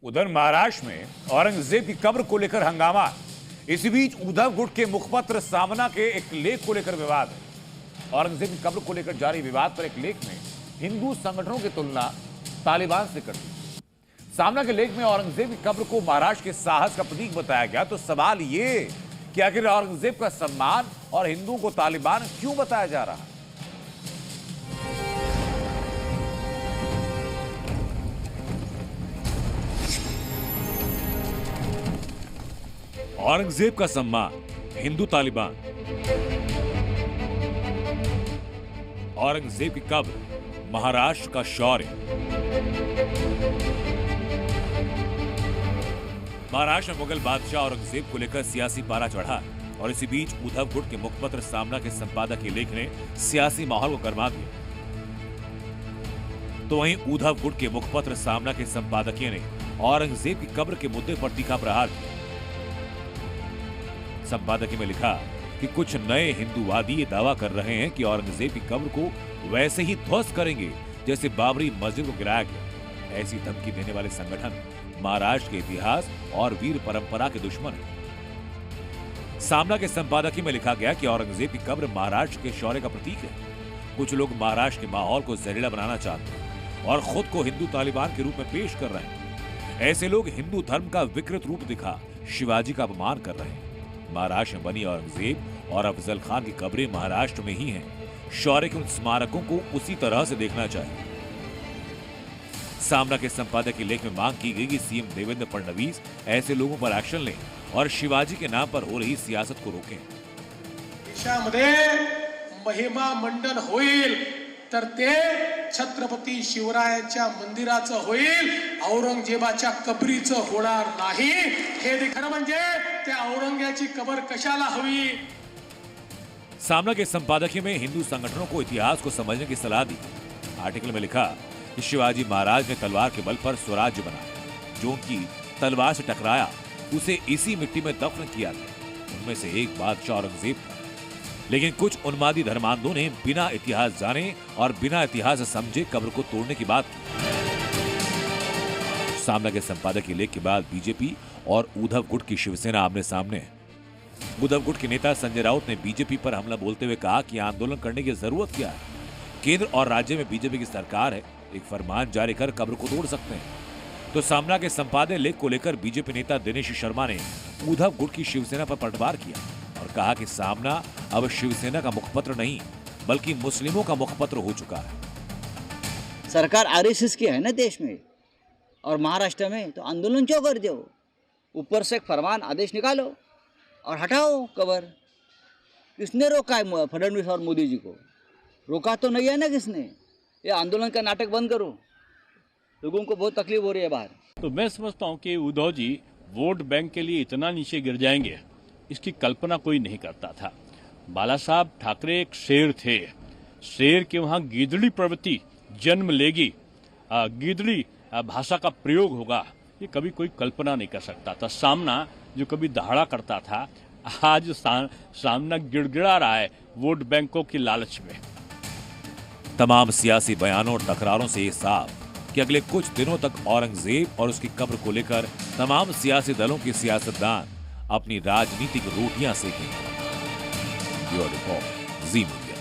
उधर महाराष्ट्र में औरंगजेब की कब्र को लेकर हंगामा। इसी बीच उद्धव गुट के मुखपत्र सामना के एक लेख को लेकर विवाद है। औरंगजेब की कब्र को लेकर जारी विवाद पर एक लेख में हिंदू संगठनों की तुलना तालिबान से कर दी। सामना के लेख में औरंगजेब की कब्र को महाराष्ट्र के साहस का प्रतीक बताया गया। तो सवाल ये कि आखिर औरंगजेब का सम्मान और हिंदुओं को तालिबान क्यों बताया जा रहा है? औरंगजेब का सम्मान, हिंदू तालिबान। औरंगजेब की कब्र, महाराष्ट्र का शौर्य। महाराष्ट्र में मुगल बादशाह औरंगजेब को लेकर सियासी पारा चढ़ा और इसी बीच उद्धव गुट के मुखपत्र सामना के संपादक के लेख ने सियासी माहौल को गरमा दिया। तो वहीं उद्धव गुट के मुखपत्र सामना के संपादकीय ने औरंगजेब की कब्र के मुद्दे पर तीखा प्रहार किया। संपादकीय में लिखा कि कुछ नए हिंदूवादी ये दावा कर रहे हैं कि औरंगजेब की कब्र को वैसे ही ध्वस्त करेंगे जैसे बाबरी मस्जिद को गिराया गया। ऐसी धमकी देने वाले संगठन महाराष्ट्र के इतिहास और वीर परंपरा के दुश्मन हैं। सामना के संपादकीय में लिखा गया कि औरंगजेब की कब्र महाराष्ट्र के शौर्य का प्रतीक है। कुछ लोग महाराष्ट्र के माहौल को जहरीला बनाना चाहते हैं और खुद को हिंदू तालिबान के रूप में पेश कर रहे हैं। ऐसे लोग हिंदू धर्म का विकृत रूप दिखा शिवाजी का अपमान कर रहे हैं। महाराष्ट्र में बनी औरंगजेब और अफजल खान की कब्रें महाराष्ट्र में ही हैं। शौर्य के उन स्मारकों को उसी तरह से देखना चाहिए। सामना के संपादक के लेख में मांग की गई कि सीएम देवेंद्र फडणवीस ऐसे लोगों पर एक्शन लें और शिवाजी के नाम पर हो रही सियासत को रोकें। देशामध्ये महिमा मंडन होईल तर ते छत्रपती शिवरायांच्या मंदिराचं होईल, औरंगजेबाच्या कबरीचं होणार नाही। हे खरं म्हणजे त्या औरंगजेबाची कबर कशाला हवी? सामना के संपादकीय में हिंदू संगठनों को इतिहास को समझने की सलाह दी। आर्टिकल में लिखा कि शिवाजी महाराज ने तलवार के बल पर स्वराज्य बनाया। जो उनकी तलवार से टकराया उसे इसी मिट्टी में दफन किया गया। उनमें से एक बादशाह औरंगजेब था। लेकिन कुछ उन्मादी धर्मांधों ने बिना इतिहास जाने और बिना इतिहास समझे कब्र को तोड़ने की बात की। सामना के संपादकीय लेख के बाद बीजेपी और उद्धव गुट की शिवसेना आमने सामने है। उद्धव गुट के नेता संजय राउत ने बीजेपी पर हमला बोलते हुए कहा कि आंदोलन करने की जरूरत क्या है। केंद्र और राज्य में बीजेपी की सरकार है, एक फरमान जारी कर कब्र को तोड़ सकते हैं। तो सामना के संपादकीय लेख को लेकर बीजेपी नेता दिनेश शर्मा ने उद्धव गुट की शिवसेना पर पलटवार किया और कहा कि सामना अब शिवसेना का मुखपत्र नहीं बल्कि मुस्लिमों का मुखपत्र हो चुका है। सरकार आरएसएस की है ना देश में और महाराष्ट्र में, तो आंदोलन क्यों कर दो? ऊपर से एक फरमान आदेश निकालो और हटाओ कबर। किसने रोका है फडणवीस और मोदी जी को? रोका तो नहीं है ना किसने। ये आंदोलन का नाटक बंद करो, लोगों को बहुत तकलीफ हो रही है बाहर। तो मैं समझता हूँ कि उद्धव जी वोट बैंक के लिए इतना नीचे गिर जाएंगे, इसकी कल्पना कोई नहीं करता था। बाला साहब ठाकरे एक शेर थे। शेर के वहाँ गीदड़ी प्रवृत्ति जन्म लेगी, गीदड़ी भाषा का प्रयोग होगा, ये कभी कोई कल्पना नहीं कर सकता था। सामना जो कभी दहाड़ा करता था, आज सामना गिड़गिड़ा रहा है वोट बैंकों की लालच में। तमाम सियासी बयानों और तकरारों से ये साफ कि अगले कुछ दिनों तक औरंगजेब और उसकी कब्र को लेकर तमाम सियासी दलों के सियासतदान अपनी राजनीतिक रोटियां सेकेंगे। ब्यूरो रिपोर्ट, जी मीडिया।